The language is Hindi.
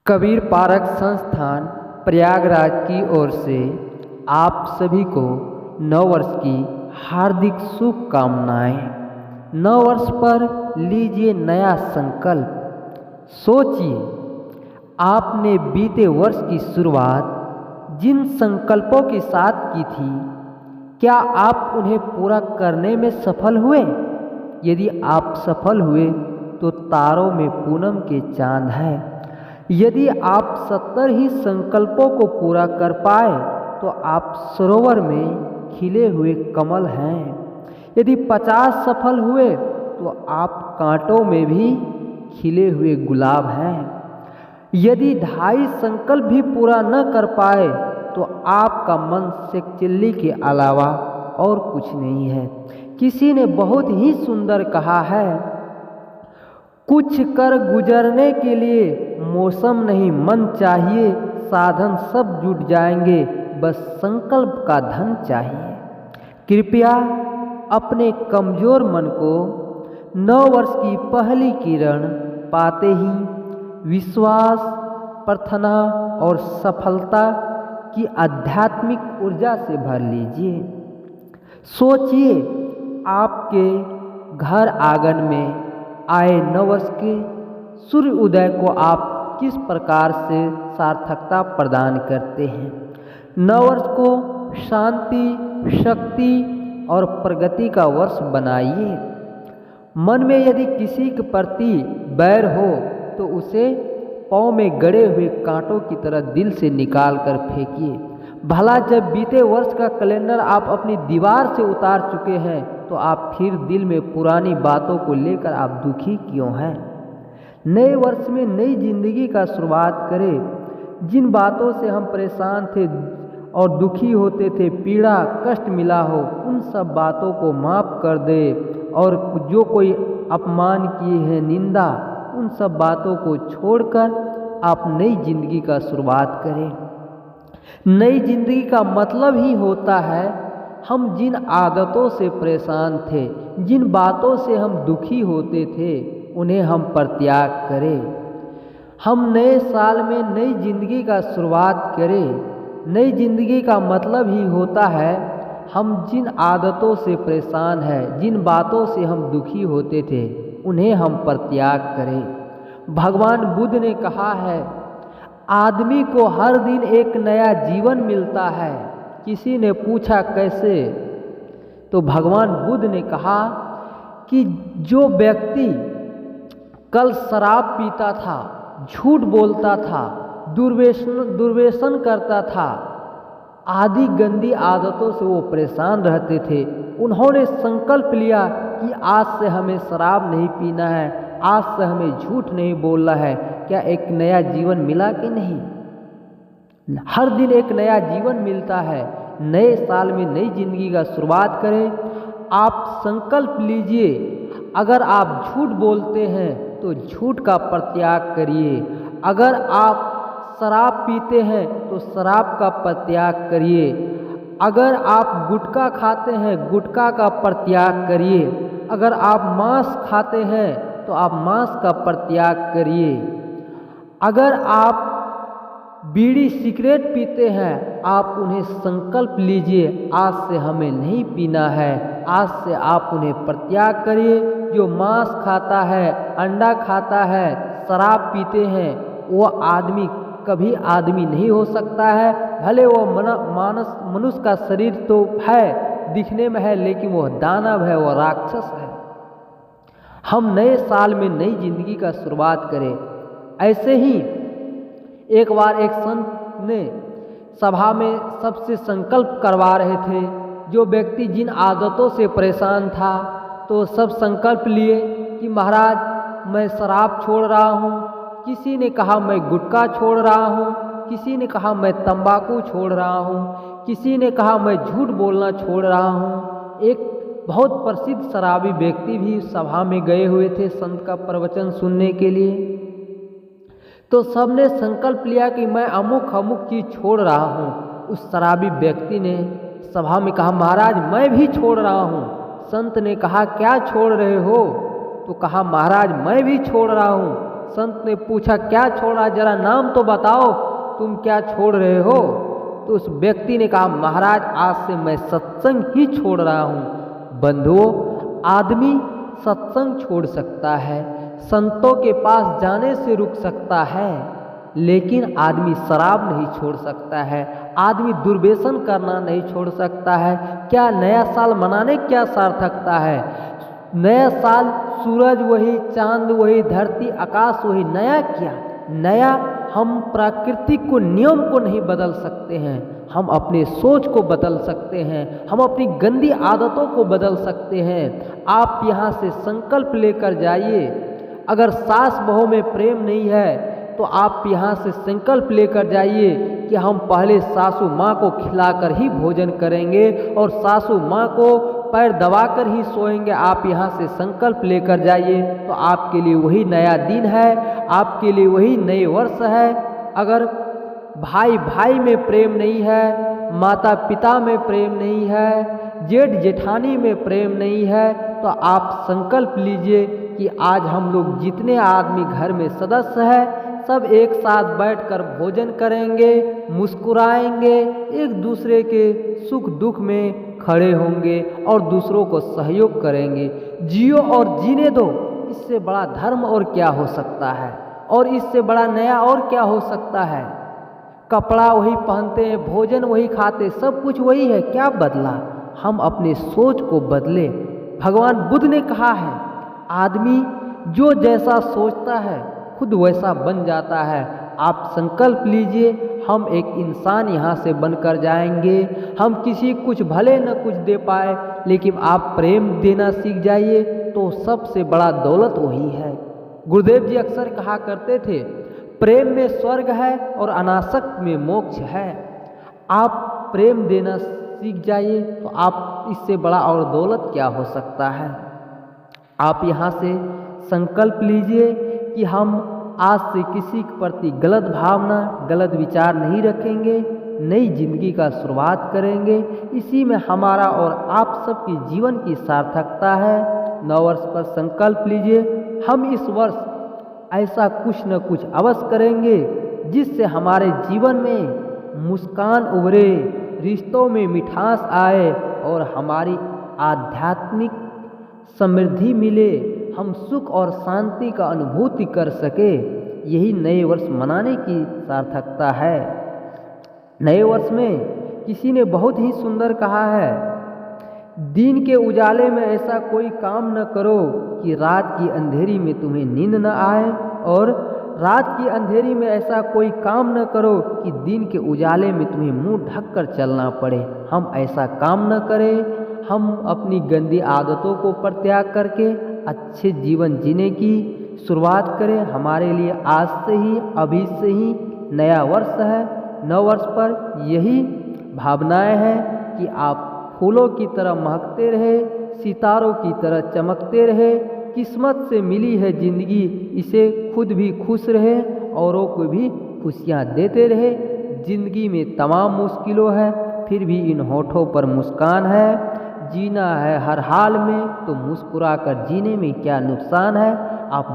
कबीर पारक संस्थान प्रयागराज की ओर से आप सभी को नव वर्ष की हार्दिक शुभकामनाएं। नव वर्ष पर लीजिए नया संकल्प। सोचिए, आपने बीते वर्ष की शुरुआत जिन संकल्पों के साथ की थी, क्या आप उन्हें पूरा करने में सफल हुए? यदि आप सफल हुए तो तारों में पूनम के चांद है। यदि आप 70 ही संकल्पों को पूरा कर पाए तो आप सरोवर में खिले हुए कमल हैं। यदि 50 सफल हुए तो आप कांटों में भी खिले हुए गुलाब हैं। यदि 2.5 संकल्प भी पूरा न कर पाए तो आपका मन शेखचिल्ली के अलावा और कुछ नहीं है। किसी ने बहुत ही सुंदर कहा है, कुछ कर गुजरने के लिए मौसम नहीं मन चाहिए, साधन सब जुट जाएंगे, बस संकल्प का धन चाहिए। कृपया अपने कमजोर मन को नव वर्ष की पहली किरण पाते ही विश्वास, प्रार्थना और सफलता की आध्यात्मिक ऊर्जा से भर लीजिए। सोचिए, आपके घर आंगन में आए नववर्ष के सूर्य उदय को आप किस प्रकार से सार्थकता प्रदान करते हैं। नववर्ष को शांति, शक्ति और प्रगति का वर्ष बनाइए। मन में यदि किसी के प्रति बैर हो तो उसे पाँव में गड़े हुए कांटों की तरह दिल से निकाल कर फेंकिए। भला जब बीते वर्ष का कैलेंडर आप अपनी दीवार से उतार चुके हैं तो आप फिर दिल में पुरानी बातों को लेकर आप दुखी क्यों हैं? नए वर्ष में नई जिंदगी का शुरुआत करें। जिन बातों से हम परेशान थे और दुखी होते थे, पीड़ा कष्ट मिला हो, उन सब बातों को माफ़ कर दे और जो कोई अपमान किए हैं, निंदा, उन सब बातों को छोड़कर आप नई जिंदगी का शुरुआत करें। नई जिंदगी का मतलब ही होता है हम जिन आदतों से परेशान थे, जिन बातों से हम दुखी होते थे, उन्हें हम परित्याग करें। हम नए साल में नई जिंदगी का शुरुआत करें। नई जिंदगी का मतलब ही होता है हम जिन आदतों से परेशान हैं, जिन बातों से हम दुखी होते थे, उन्हें हम परित्याग करें। भगवान बुद्ध ने कहा है, आदमी को हर दिन एक नया जीवन मिलता है। किसी ने पूछा कैसे, तो भगवान बुद्ध ने कहा कि जो व्यक्ति कल शराब पीता था, झूठ बोलता था, दुर्व्यसन करता था, आदि गंदी आदतों से वो परेशान रहते थे, उन्होंने संकल्प लिया कि आज से हमें शराब नहीं पीना है, आज से हमें झूठ नहीं बोलना है। क्या एक नया जीवन मिला कि नहीं? हर दिन एक नया जीवन मिलता है। नए साल में नई जिंदगी का शुरुआत करें। आप संकल्प लीजिए, अगर आप झूठ बोलते हैं तो झूठ का परित्याग करिए। अगर आप शराब पीते हैं तो शराब का परित्याग करिए। अगर आप गुटखा खाते हैं, गुटखा का परित्याग करिए। अगर आप मांस खाते हैं तो आप मांस का परित्याग करिए। अगर आप बीड़ी सिगरेट पीते हैं, आप उन्हें संकल्प लीजिए, आज से हमें नहीं पीना है। आज से आप उन्हें परित्याग करिए। जो मांस खाता है, अंडा खाता है, शराब पीते हैं, वो आदमी कभी आदमी नहीं हो सकता है। भले वो मनुष्य का शरीर तो है, दिखने में है, लेकिन वो दानव है, वो राक्षस है। हम नए साल में नई जिंदगी का शुरुआत करें। ऐसे ही एक बार एक संत ने सभा में सबसे संकल्प करवा रहे थे। जो व्यक्ति जिन आदतों से परेशान था तो सब संकल्प लिए कि महाराज मैं शराब छोड़ रहा हूँ, किसी ने कहा मैं गुटखा छोड़ रहा हूँ, किसी ने कहा मैं तंबाकू छोड़ रहा हूँ, किसी ने कहा मैं झूठ बोलना छोड़ रहा हूँ। एक बहुत प्रसिद्ध शराबी व्यक्ति भी सभा में गए हुए थे संत का प्रवचन सुनने के लिए। तो सबने संकल्प लिया कि मैं अमुक अमुक चीज़ छोड़ रहा हूँ। उस शराबी व्यक्ति ने सभा में कहा, महाराज मैं भी छोड़ रहा हूँ। संत ने कहा क्या छोड़ रहे हो? तो कहा महाराज मैं भी छोड़ रहा हूँ। संत ने पूछा, क्या छोड़ा, जरा नाम तो बताओ, तुम क्या छोड़ रहे हो? तो उस व्यक्ति ने कहा, महाराज आज से मैं सत्संग ही छोड़ रहा हूँ। बंधुओं, आदमी सत्संग छोड़ सकता है, संतों के पास जाने से रुक सकता है, लेकिन आदमी शराब नहीं छोड़ सकता है, आदमी दुर्व्यसन करना नहीं छोड़ सकता है। क्या नया साल मनाने क्या सार्थकता है? नया साल सूरज वही, चांद वही, धरती आकाश वही, नया क्या? नया हम प्राकृतिक को, नियम को नहीं बदल सकते हैं, हम अपने सोच को बदल सकते हैं, हम अपनी गंदी आदतों को बदल सकते हैं। आप यहाँ से संकल्प लेकर जाइए। अगर सास बहू में प्रेम नहीं है तो आप यहाँ से संकल्प लेकर जाइए कि हम पहले सासू माँ को खिलाकर ही भोजन करेंगे और सासू माँ को पैर दबाकर ही सोएंगे। आप यहाँ से संकल्प लेकर जाइए तो आपके लिए वही नया दिन है, आपके लिए वही नए वर्ष है। अगर भाई भाई में प्रेम नहीं है, माता पिता में प्रेम नहीं है, जेठ जेठानी में प्रेम नहीं है, तो आप संकल्प लीजिए कि आज हम लोग जितने आदमी घर में सदस्य हैं सब एक साथ बैठकर भोजन करेंगे, मुस्कुराएंगे, एक दूसरे के सुख दुख में खड़े होंगे और दूसरों को सहयोग करेंगे। जियो और जीने दो, इससे बड़ा धर्म और क्या हो सकता है, और इससे बड़ा नया और क्या हो सकता है? कपड़ा वही पहनते हैं, भोजन वही खाते, सब कुछ वही है, क्या बदला? हम अपने सोच को बदले। भगवान बुद्ध ने कहा है, आदमी जो जैसा सोचता है खुद वैसा बन जाता है। आप संकल्प लीजिए, हम एक इंसान यहाँ से बनकर जाएंगे। हम किसी कुछ भले न कुछ दे पाए, लेकिन आप प्रेम देना सीख जाइए तो सबसे बड़ा दौलत वही है। गुरुदेव जी अक्सर कहा करते थे, प्रेम में स्वर्ग है और अनासक्त में मोक्ष है। आप प्रेम देना सीख जाइए तो आप इससे बड़ा और दौलत क्या हो सकता है। आप यहाँ से संकल्प लीजिए कि हम आज से किसी के प्रति गलत भावना, गलत विचार नहीं रखेंगे, नई जिंदगी का शुरुआत करेंगे। इसी में हमारा और आप सबके जीवन की सार्थकता है। नव वर्ष पर संकल्प लीजिए, हम इस वर्ष ऐसा कुछ न कुछ अवश्य करेंगे जिससे हमारे जीवन में मुस्कान उभरे, रिश्तों में मिठास आए और हमारी आध्यात्मिक समृद्धि मिले, हम सुख और शांति का अनुभूति कर सके। यही नए वर्ष मनाने की सार्थकता है। नए वर्ष में किसी ने बहुत ही सुंदर कहा है, दिन के उजाले में ऐसा कोई काम न करो कि रात की अंधेरी में तुम्हें नींद न आए, और रात की अंधेरी में ऐसा कोई काम न करो कि दिन के उजाले में तुम्हें मुंह ढककर चलना पड़े। हम ऐसा काम न करें, हम अपनी गंदी आदतों को परित्याग करके अच्छे जीवन जीने की शुरुआत करें। हमारे लिए आज से ही, अभी से ही नया वर्ष है। नव वर्ष पर यही भावनाएं हैं कि आप फूलों की तरह महकते रहे, सितारों की तरह चमकते रहे। किस्मत से मिली है जिंदगी, इसे खुद भी खुश रहे, औरों को भी खुशियाँ देते रहे। जिंदगी में तमाम मुश्किलों है, फिर भी इन होठों पर मुस्कान है। जीना है हर हाल में, तो मुस्कुरा कर जीने में क्या नुकसान है। आप